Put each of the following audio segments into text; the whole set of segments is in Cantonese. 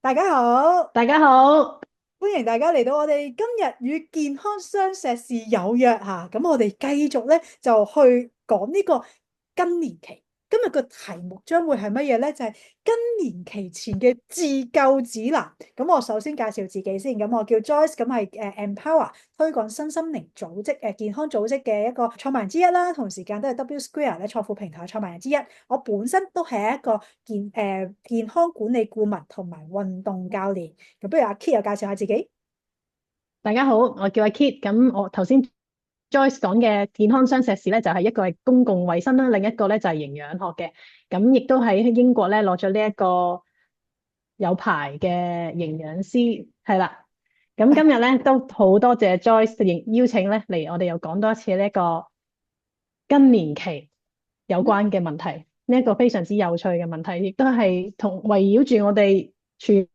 大家好，大家好。歡迎大家嚟到我哋今日與健康相碩士有約吓，咁我哋繼續咧就去講呢個更年期。今日個題目將會係乜嘢咧？就係更年期前嘅自救指南。咁我首先介紹自己先，咁我叫 Joyce，咁係Empower 推廣身心靈組織健康組織嘅一個創辦人之一啦，同時間都係 W Square 咧創富平台嘅創辦人之一。我本身都係一個健康管理顧問同埋運動教練。咁不如阿 Kit 又介紹下自己。大家好，我叫阿 Kit。咁我頭先 Joyce 講嘅健康雙碩士咧，就係一個係公共衛生啦，另一個咧就係營養學嘅。咁亦都喺英國咧攞咗呢一個有牌嘅營養師，係啦。咁今日咧都好多謝 Joyce 嘅邀請咧嚟，我哋又講多一次呢一個更年期有關嘅問題，呢一個非常之有趣嘅問題，亦都係同圍繞住我哋全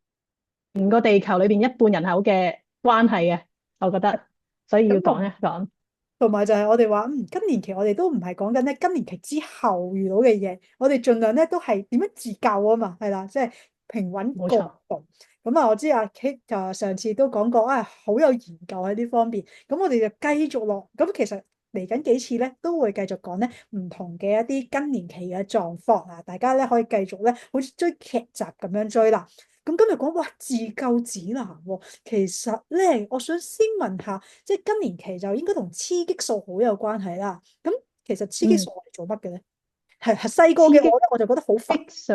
個地球裏邊一半人口嘅關係嘅，我覺得，所以要咁同講一講。同埋就係我哋話，更年期我哋都唔係講緊咧更年期之後遇到嘅嘢，我哋盡量咧都係點樣自救啊嘛，係啦，即係平穩過冇錯。渡。咁啊，我知阿 Kate 就上次都講過啊，好有研究喺呢方面。咁我哋就繼續落。咁其實嚟緊幾次咧都會繼續講咧唔同嘅一啲更年期嘅狀況啊，大家咧可以繼續咧好似追劇集咁樣追啦。咁今日講哇自救指南喎，其實咧我想先問下。即係更年期就應該同雌激素好有關係啦。咁其實雌激嗯，素係做乜嘅咧？係細個嘅雌激我咧，我就覺得好煩。素，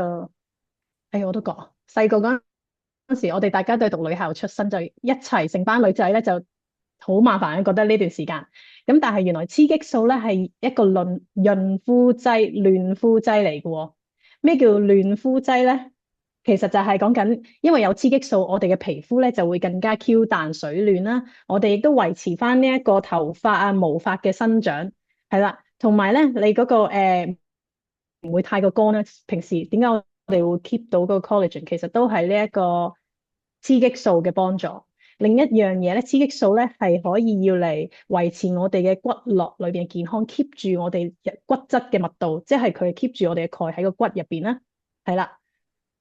我都講細個嗰陣時，我哋大家都係讀女校出身，就一齊成班女仔咧就好麻煩，覺得呢段時間。咁但係原來雌激素咧係一個潤膚劑、嫩膚劑嚟嘅喎。咩叫嫩膚劑咧？其實就係講緊，因為有雌激素，我哋嘅皮膚咧就會更加 Q 彈水嫩啦。我哋亦都維持翻呢一個頭髮啊、毛髮嘅生長，係啦。同埋咧，你嗰個唔會太過乾咧。平時點解我哋會 keep 到嗰個 collagen？其實都係呢一個雌激素嘅幫助。另一樣嘢咧，雌激素咧係可以要嚟維持我哋嘅骨骼裏邊嘅健康，keep 住我哋骨質嘅密度，即係佢 keep 住我哋嘅鈣喺個骨入邊啦。係啦。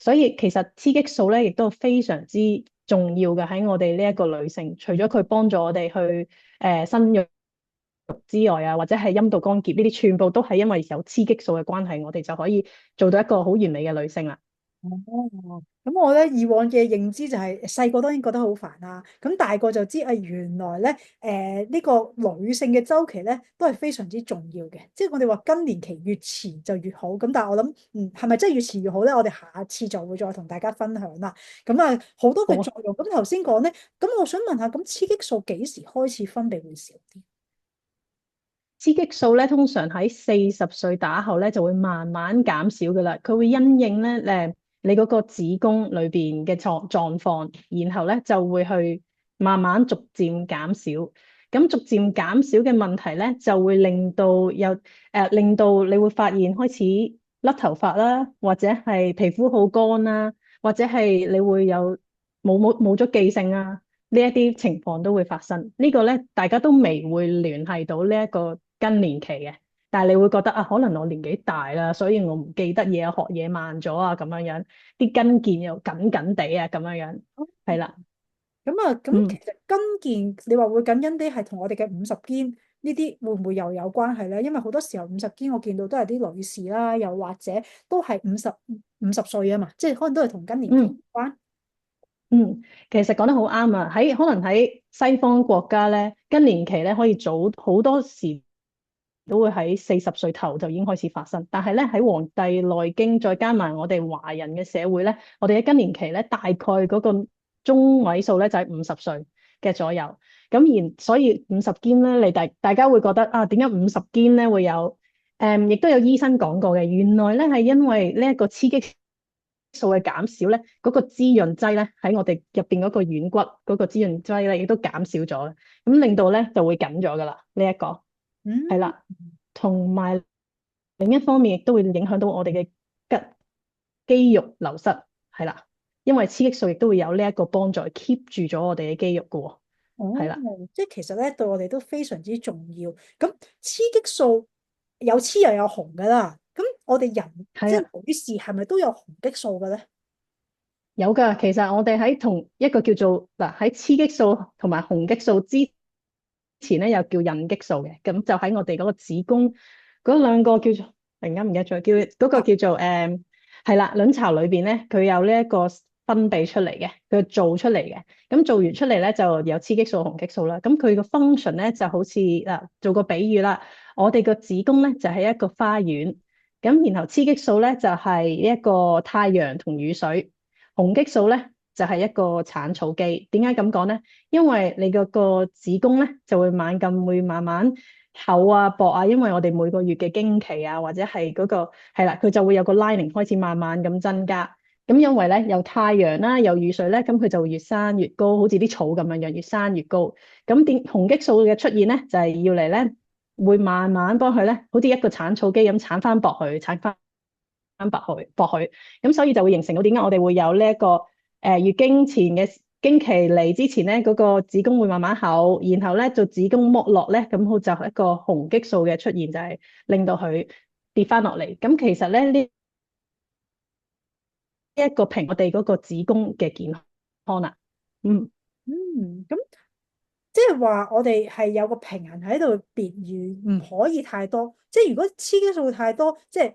所以其實雌激素咧，亦都非常之重要嘅喺我哋呢一個女性。除咗佢幫助我哋去生育之外啊，或者係陰道乾澀呢啲，全部都係因為有雌激素嘅關係，我哋就可以做到一個好完美嘅女性啦。哦，咁我咧以往嘅認知就係細個當然覺得好煩啦，咁大個就知啊，原來咧呢個女性嘅周期咧都係非常之重要嘅，即係我哋話更年期越遲就越好。咁但係我諗係咪真係越遲越好咧？我哋下次就會再同大家分享啦。咁啊好多好啊。嘅作用。咁頭先講咧，咁我想問下，咁雌激素幾時開始分泌會少啲？雌激素咧，通常喺40歲打後咧就會慢慢減少噶啦。佢會因應咧你嗰個子宮裏邊嘅狀況，然後咧就會去慢慢逐漸減少。咁逐漸減少嘅問題咧，就會令到你會發現開始甩頭髮啦，或者係皮膚好乾啦，或者係你會有冇咗記性啊。呢一啲情況都會發生。呢個咧，大家都未會聯繫到呢一個更年期嘅，但係你會覺得啊，可能我年紀大啦，所以我唔記得嘢，學嘢慢咗啊，咁樣樣，啲跟腱又緊緊地啊，咁樣樣，係啦。咁啊，咁其嗯實跟腱你話會緊緊啲，係同我哋嘅五十肩呢啲會唔會又有關係咧？因為好多時候五十肩我見到都係啲女士啦，又或者都係五十歲啊嘛，即係可能都係同更年期嗯有關。嗯，其實講得好啱啊！可能喺西方國家咧，更年期咧可以早好多時都會喺40歲頭就已經開始發生，但係咧喺《黃帝內經》再加埋我哋華人嘅社會咧，我哋嘅更年期咧大概嗰個中位數咧就係50歲嘅左右。所以五十肩咧，大家會覺得啊，點解五十肩咧會有？亦都有醫生講過嘅，原來咧係因為呢一個雌激素嘅減少咧，嗰個滋潤劑咧喺我哋入邊嗰個軟骨嗰個滋潤劑咧，亦都減少咗，咁令到咧就會緊咗噶啦。呢一個係嗯，啦。同埋另一方面亦都會影響到我哋嘅肌肉流失，係啦，因為雌激素亦都會有呢一個幫助，keep 住咗我哋嘅肌肉噶喎。係哦，啦。即係其實咧對我哋都非常之重要。咁雌激素有雌又有雄噶啦，咁我哋人即係啊。係女士係咪都有雄激素嘅咧？有噶，其實我哋喺同一個叫做嗱喺雌激素同埋雄激素之前咧，又叫孕激素嘅，咁就喺我哋嗰個子宮嗰兩個叫做，突然間唔記得咗，叫嗰個叫做係啦，卵巢裏邊咧，佢有呢一個分泌出嚟嘅，佢做出嚟嘅，咁做完出嚟咧就有雌激素、雄激素啦。咁佢個 function 咧就好似嗱，做個比喻啦，我哋個子宮咧就係一個花園，咁然後雌激素咧就係一個太陽同雨水。雄激素咧就係一個產草機。點解咁講咧？因為你嗰個子宮咧就會會慢慢厚啊薄啊，因為我哋每個月嘅經期啊，或者係嗰個係啦，佢就會有個 lining 開始慢慢咁增加。咁因為咧有太陽啦，有雨水咧，咁佢就會越生越高，好似啲草咁樣樣，越生越高。咁雄激素嘅出現咧，就係要嚟咧，會慢慢幫佢咧，好似一個產草機咁產翻薄佢，產翻薄佢，咁所以就會形成到點解我哋會有呢一個月經前嘅經期嚟之前咧，嗰個子宮會慢慢厚，然後咧做子宮剝落咧，咁好就係一個雄激素嘅出現，就係令到佢跌翻落嚟。咁其實咧呢一個我哋嗰個子宮嘅健康啦，嗯。咁即係話我哋係有個平衡喺度，別而唔可以太多。即係如果雌激素太多，即係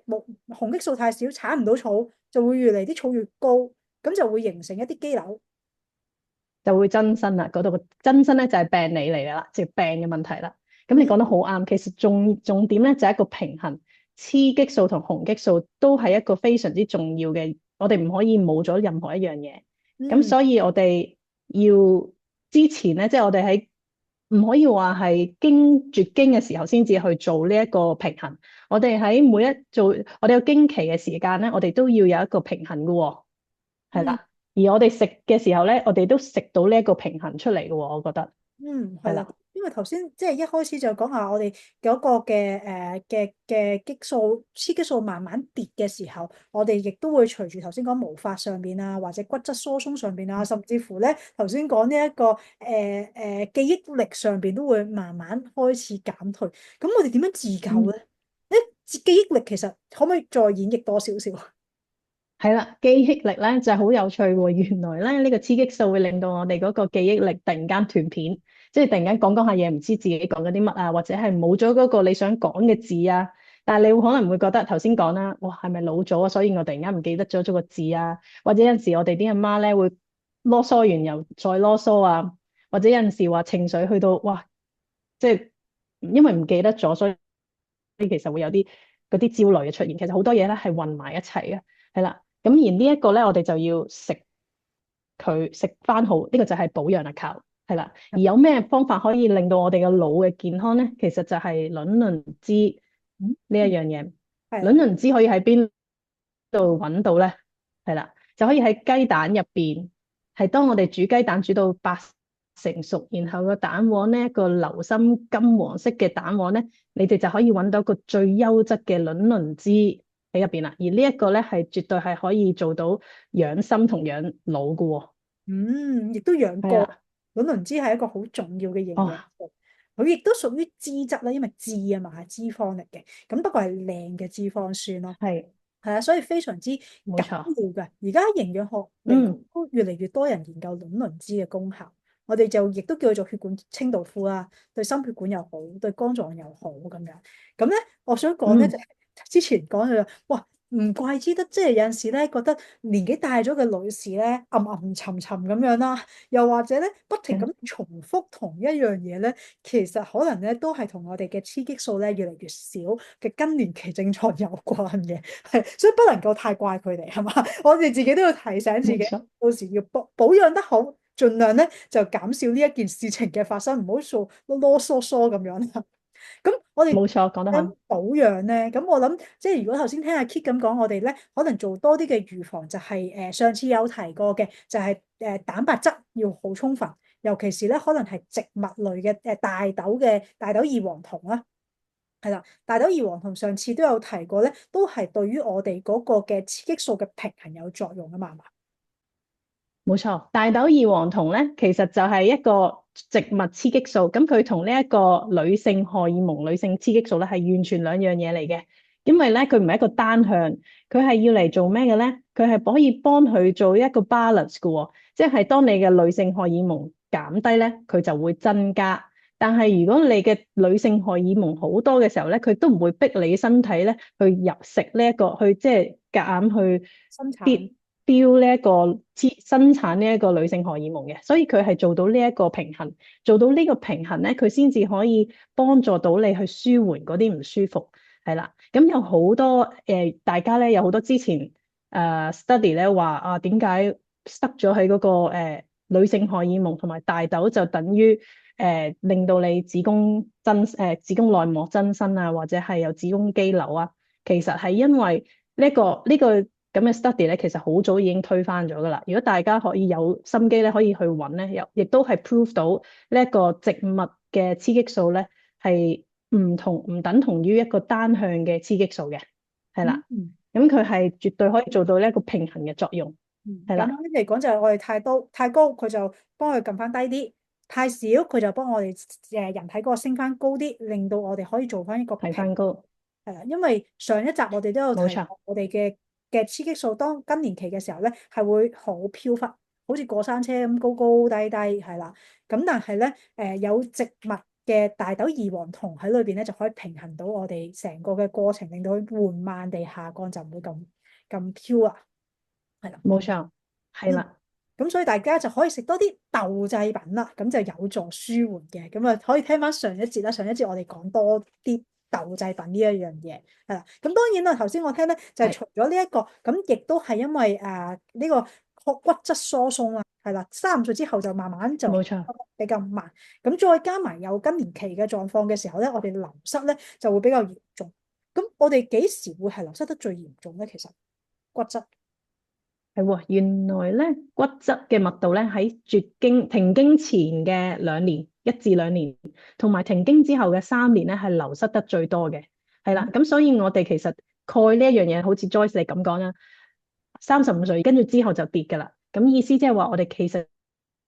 雄激素太少，產唔到草，就會越嚟啲草越高，咁就會形成一啲肌瘤。就會增生啦，嗰度個增生咧就係病理嚟噶啦，即係病嘅問題啦。咁你嗯講得好啱，其實重點咧就係一個平衡，雌激素同雄激素都係一個非常之重要嘅，我哋唔可以冇咗任何一樣嘢。咁嗯所以我哋要之前咧，即係我哋喺唔可以話係絕經嘅時候先至去做呢一個平衡。我哋喺每一做我哋有經期嘅時間咧，我哋都要有一個平衡噶喎，係嗯啦。而我哋食嘅時候咧，我哋都食到呢一個平衡出嚟嘅喎，我覺得係係啊，啦。因為頭先即係一開始就講下我哋嗰個嘅激素、雌激素慢慢跌嘅時候，我哋亦都會隨住頭先講毛髮上邊啊，或者骨質疏鬆上邊啊，甚至乎咧頭先講呢一個記憶力上邊都會慢慢開始減退。咁我哋點樣自救嗯，咧？記憶力其實可唔可以再演繹多少少？係啦，記憶力咧就係好有趣喎。原來咧呢個雌激素會令到我哋嗰個記憶力突然間斷片，即係突然間講下嘢唔知自己講緊啲乜啊，或者係冇咗嗰個你想講嘅字啊。但係你可能會覺得頭先講啦，哇係咪老咗啊？所以我突然間唔記得咗個字啊，或者有陣時我哋啲阿媽咧會囉嗦完又再囉嗦啊，或者有陣時話情緒去到哇，即係因為唔記得咗，所以其實會有啲嗰啲焦慮嘅出現。其實好多嘢咧係混埋一齊嘅，係啦。咁而呢一個咧，我哋就要食翻好，呢個就係保養啦，靠，係啦。而有咩方法可以令到我哋嘅腦嘅健康咧？其實就係卵磷脂嗯，呢一樣嘢。係啦。卵磷脂可以喺邊度揾到咧？係啦，就可以喺雞蛋入邊。係當我哋煮雞蛋煮到8成熟，然後個蛋黃呢一個流心金黃色嘅蛋黃咧，你哋就可以揾到個最優質嘅卵磷脂喺入邊啦。而呢一個咧係絕對係可以做到養心同養腦嘅喎。亦都養過。係啊，卵磷脂係一個好重要嘅營哦，養素，佢亦都屬於脂質啦，因為脂啊嘛係脂肪嚟嘅，咁不過係靚嘅脂肪酸咯。係係啊，所以非常之緊冇錯。要嘅。而家營養學嚟講，嗯，都越嚟越多人研究卵磷脂嘅功效。我哋就亦都叫做血管清道夫啦，對心血管又好，對肝臟又好咁樣。咁咧，我想講咧就嗯，係之前講咗，哇！唔怪之得，即係有陣時咧，覺得年紀大咗嘅女士咧，沉沉咁樣啦，又或者咧，不停咁重複同一樣嘢咧，其實可能咧都係同我哋嘅雌激素咧越嚟越少嘅更年期症狀有關嘅，係，所以不能夠太怪佢哋，係嘛？我哋自己都要提醒自己，冇錯，到時要保養得好，盡量咧就減少呢一件事情嘅發生，唔好做囉囉嗦嗦咁樣啦。咁我哋冇錯，講得啱。想保養咧，咁我諗即係如果頭先聽阿 Kit 咁講，我哋咧可能做多啲嘅預防，就係上次有提過嘅，就係蛋白質要好充分，尤其是咧可能係植物類嘅大豆異黃酮啦，係啦，大豆異黃酮上次都有提過咧，都係對於我哋嗰個嘅雌激素嘅平衡有作用啊嘛，係嘛？冇錯，大豆異黃酮咧，其實就係一個植物雌激素，咁佢同呢一個女性荷爾蒙、女性雌激素咧係完全兩樣嘢嚟嘅。因為咧佢唔係一個單向，佢係要嚟做咩嘅咧？佢係可以幫佢做一個 balance 嘅喎，即係當你嘅女性荷爾蒙減低咧，佢就會增加。但係如果你嘅女性荷爾蒙好多嘅時候咧，佢都唔會逼你身體咧去入食呢一個，去即係夾硬去生產。必標呢一個生產呢一個女性荷爾蒙嘅，所以佢係做到呢一個平衡，做到呢個平衡咧，佢先至可以幫助到你去舒緩嗰啲唔舒服，係啦。咁有好多大家咧有好多之前study 咧話啊，點解塞咗喺嗰個女性荷爾蒙同埋大豆就等於令到你子宮內膜增生啊，或者係有子宮肌瘤啊，其實係因為呢個咁嘅 study 咧，其實好早已經推翻咗噶啦。如果大家可以有心機咧，可以去揾咧，亦都係 prove 到呢一個植物嘅雌激素咧係唔等同於一個單向嘅雌激素嘅，係啦。嗯。咁佢係絕對可以做到呢一個平衡嘅作用，係啦，簡單啲嚟講就係我哋太高，佢就幫佢撳翻低啲；太少，佢就幫我哋人體嗰個升翻高啲，令到我哋可以做翻一個提平。翻高，係啦，因為上一集我哋都有冇錯，提過，我哋嘅雌激素當更年期嘅時候咧，係會好飄忽，好似過山車咁高高低低，係啦。咁但係咧，有植物嘅大豆異黃酮喺裏邊咧，就可以平衡到我哋成個嘅過程，令到佢緩慢地下降，就唔會咁飄啊。係啦。冇錯，係嗯。啦，咁所以大家就可以食多啲豆製品啦，咁就有助舒緩嘅。咁啊，可以聽翻上一節啦。上一節我哋講多啲豆製品呢一樣嘢係啦。咁當然啦，頭先我聽咧就係係除咗呢一個，咁亦都係因為呢個骨質疏鬆啦，係啦，35歲之後就慢慢就冇錯。比較慢。咁再加埋有更年期嘅狀況嘅時候咧，我哋流失咧就會比較嚴重。咁我哋幾時會係流失得最嚴重咧？其實骨質。係喎，原來咧骨質嘅密度咧喺停經前嘅2年，1至2年，同埋停經之後嘅3年咧係流失得最多嘅，係啦。咁所以我哋其實鈣呢一樣嘢，好似 Joyce 你咁講啦，35歲跟住之後就跌㗎啦。咁意思即係話我哋其實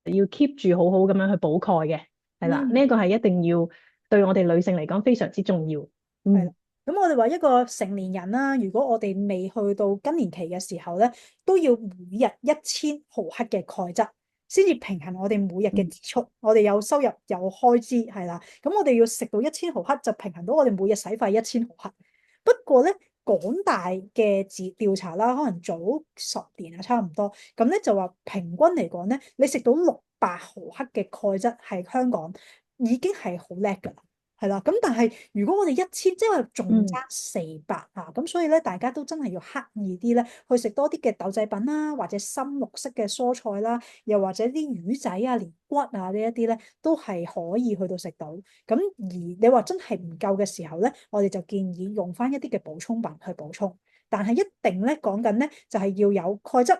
要 keep 住好好咁樣去補鈣嘅，係啦。呢一個係一定要對我哋女性嚟講非常之重要。係啦，嗯，咁我哋話一個成年人啦，如果我哋未去到更年期嘅時候咧，都要每日1000毫克嘅鈣質，先至平衡我哋每日嘅嗯支出。我哋有收入有開支，係啦，咁我哋要食到1000毫克，就平衡到我哋每日使費1000毫克。不過咧，港大嘅調查啦，可能早10年啊，差唔多，咁咧就話平均嚟講咧，你食到600毫克嘅鈣質係香港已經係好叻㗎啦。係啦，咁但係如果我哋1000，即係話仲嗯，爭400啊，咁所以咧，大家都真係要刻意啲咧，去食多啲嘅豆製品啦，或者深綠色嘅蔬菜啦，又或者啲魚仔啊、連骨啊呢一啲咧，都係可以去到食到。咁而你話真係唔夠嘅時候咧，我哋就建議用翻一啲嘅補充品去補充，但係一定咧講緊咧就係要有鈣質、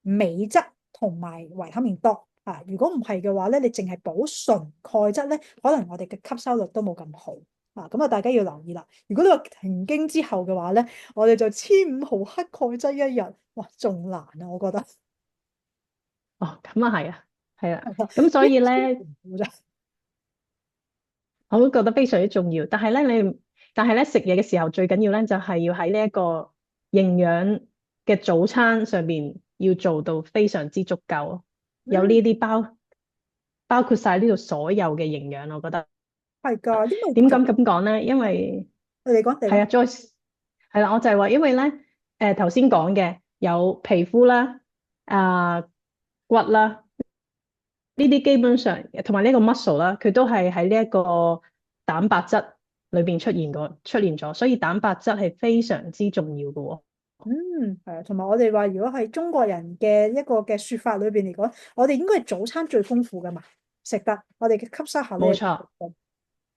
鎂質同埋維他命多。啊，如果唔係嘅話咧，你淨係補純鈣質咧，可能我哋嘅吸收率都冇咁好啊。咁啊，大家要留意啦。如果你話停經之後嘅話咧，我哋就1500毫克鈣質一日，哇，仲難啊，我覺得。哦，咁啊係啊，係啊。咁所以咧。我都覺得非常之重要，但係咧食嘢嘅時候最緊要咧就係要喺呢一個營養嘅早餐上邊要做到非常之足夠，有嗯，呢啲包括晒呢度所有嘅營養，我覺得係噶，因為早點解咁講咧？因為你講你講。係啊，Joyce 係啦，我就係話，因為咧頭先講嘅有皮膚啦、骨啦。呢啲基本上同埋呢個 muscle 啦，佢都係喺呢一個蛋白質裏邊出現咗，所以蛋白質係非常之重要嘅喎。嗯，係啊，同埋我哋話，如果係中國人嘅一個嘅說法裏邊嚟講，我哋應該係早餐最豐富噶嘛，食得我哋嘅吸收效率係最冇錯，高，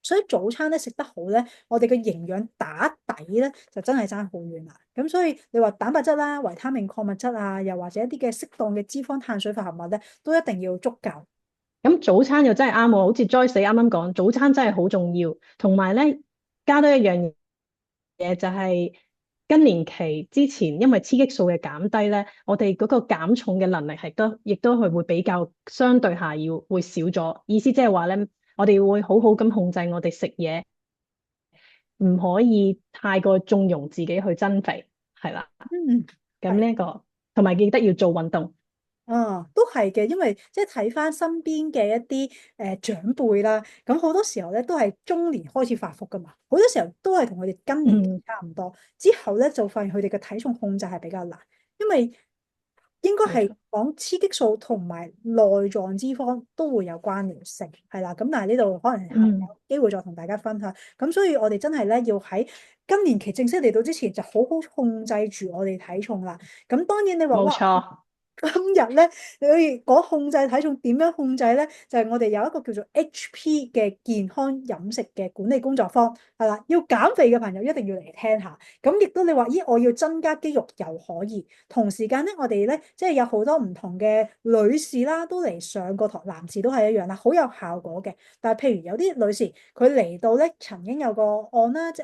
所以早餐咧食得好咧，我哋嘅營養打底咧就真係爭好遠啦。咁所以你話蛋白質啦、維他命、礦物質啊，又或者一啲嘅適當嘅脂肪、碳水化合物咧，都一定要足夠。咁早餐又真係啱喎，好似 Joyce 啱啱講，早餐真係好重要。同埋咧，加多一樣嘢就係更年期之前，因為雌激素嘅減低咧，我哋嗰個減重嘅能力亦都係會比較相對下會少咗。意思即係話咧，我哋會好好咁控制我哋食嘢。唔可以太過縱容自己去增肥，係啦。嗯，咁係。呢一個同埋記得要做運動。都係嘅，因為即係睇翻身邊嘅一啲長輩啦，咁好多時候咧都係中年開始發福噶嘛，好多時候都係同佢哋更年期嗯，差唔多，之後咧就發現佢哋嘅體重控制係比較難，因為應該係冇錯。講雌激素同埋內臟脂肪都會有關聯性，係啦，咁但係呢度可能係嗯，有機會再同大家分享，咁所以我哋真係咧要喺更年期正式嚟到之前就好好控制住我哋體重啦，咁當然你話哇〜冇錯。今日咧，你可以講控制體重點樣控制咧？就係我哋有一個叫做 HP 嘅健康飲食嘅管理工作坊，係啦。要減肥嘅朋友一定要嚟聽下。咁亦都你話，咦，我要增加肌肉又可以。同時間咧，我哋咧即係有好多唔同嘅女士啦，都嚟上過堂，男士都係一樣啦，好有效果嘅。但係譬如有啲女士，佢嚟到咧曾經有個案啦，直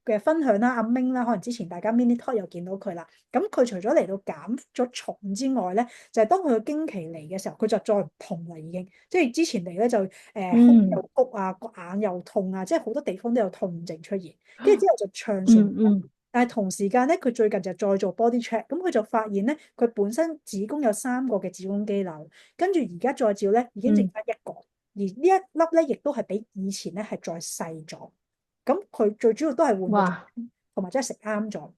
嘅分享啦，阿明啦，可能之前大家 mini talk 又見到佢啦。咁佢除咗嚟到減咗重之外咧，就係當佢嘅經期嚟嘅時候，佢就再唔痛啦，已經。即係之前嚟咧就胸嗯又谷啊，個眼又痛啊，即係好多地方都有痛症出現。跟住之後就暢順。嗯嗯但係同時間咧，佢最近就再做 body check，咁佢就發現咧，佢本身子宮有3個嘅子宮肌瘤，跟住而家再照咧，已經剩嗯，翻1個，而呢一粒咧，亦都係比以前咧係再細咗。咁佢最主要都係換個哇，同埋真係食啱咗。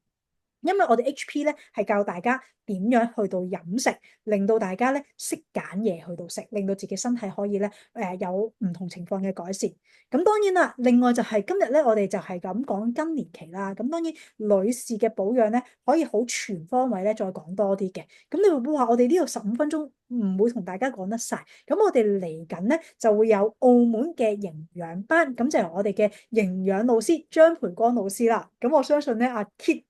因為我哋 HP 咧係教大家點樣去到飲食，令到大家咧識揀嘢去到食，令到自己身體可以咧有唔同情況嘅改善。咁當然啦，另外就係今日咧，我哋就係咁講更年期啦。咁當然女士嘅保養咧可以好全方位咧再講多啲嘅。咁你會唔會話我哋呢度15分鐘唔會同大家講得晒？咁我哋嚟緊咧就會有澳門嘅營養班，咁就由我哋嘅營養老師張培光老師啦。咁我相信咧阿 Kit。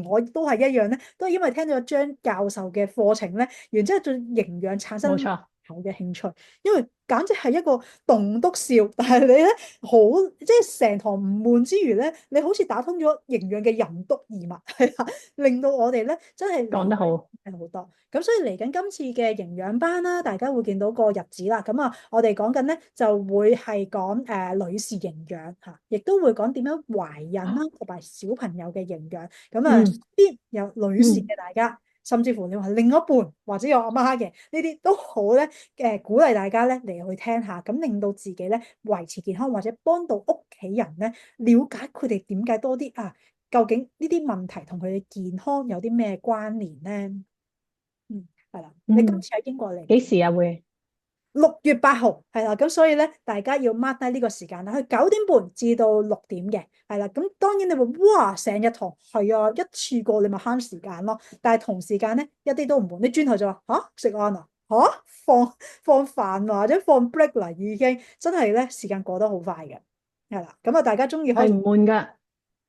我都係一樣咧，都係因為聽咗張教授嘅課程咧，然之後對營養產生冇錯。好嘅興趣，因為簡直係一個棟篤笑，但係你咧好即係成堂唔悶之餘咧，你好似打通咗營養嘅任督二脈，係啦，令到我哋咧真係理解講得好。係好多。咁所以嚟緊今次嘅營養班啦，大家會見到個日子啦。咁啊，我哋講緊咧就會係講女士營養嚇，亦都會講點樣懷孕啦，同埋小朋友嘅營養。咁啊，嗯啲有女士嗯，嘅大家，甚至乎你話另一半或者有阿媽嘅呢啲都好咧，鼓勵大家咧嚟去聽下，咁令到自己咧維持健康，或者幫到屋企人咧了解佢哋點解多啲啊，究竟呢啲問題同佢哋健康有啲咩關聯咧？係啦，你今嗯，次喺英國嚟，幾時啊會？6月8號係啦，咁所以咧，大家要 mark 低呢個時間啦，佢9點半至到6點嘅，係啦，咁當然你話哇，成日堂係啊，一次過你咪慳時間咯，但係同時間咧一啲都唔悶，你轉頭就話食晏啊，放飯啊或者放 break 啦，已經真係咧時間過得好快嘅，係啦，咁啊大家中意可以係唔悶㗎。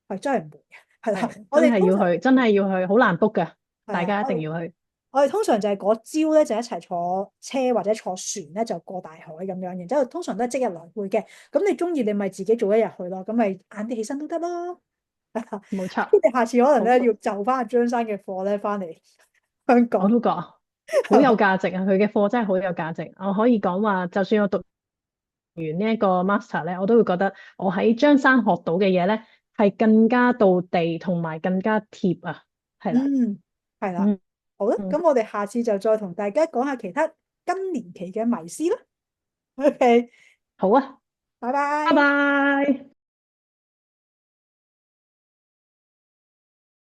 係真係唔悶嘅，係啦，係真係要去，真係要去，好難 book 㗎，大係啊，家一定要去。我哋通常就係嗰朝咧就一齊坐車或者坐船咧就過大海咁樣，然之後通常都係即日來回嘅。咁你中意你咪自己早一日去咯，咁咪晏啲起身都得咯。冇錯。你下次可能好，咧要就翻阿張生嘅課咧翻嚟香港。我都覺好有價值啊！佢嘅課真係好有價值。我可以講話，就算我讀完呢一個 master 咧，我都會覺得我喺張生學到嘅嘢咧係更加到地同埋更加貼啊。係啦。嗯，係啦，嗯好啦，嗯，咁我哋下次就再同大家講下其他更年期嘅迷思啦。OK，好啊，拜拜拜。拜。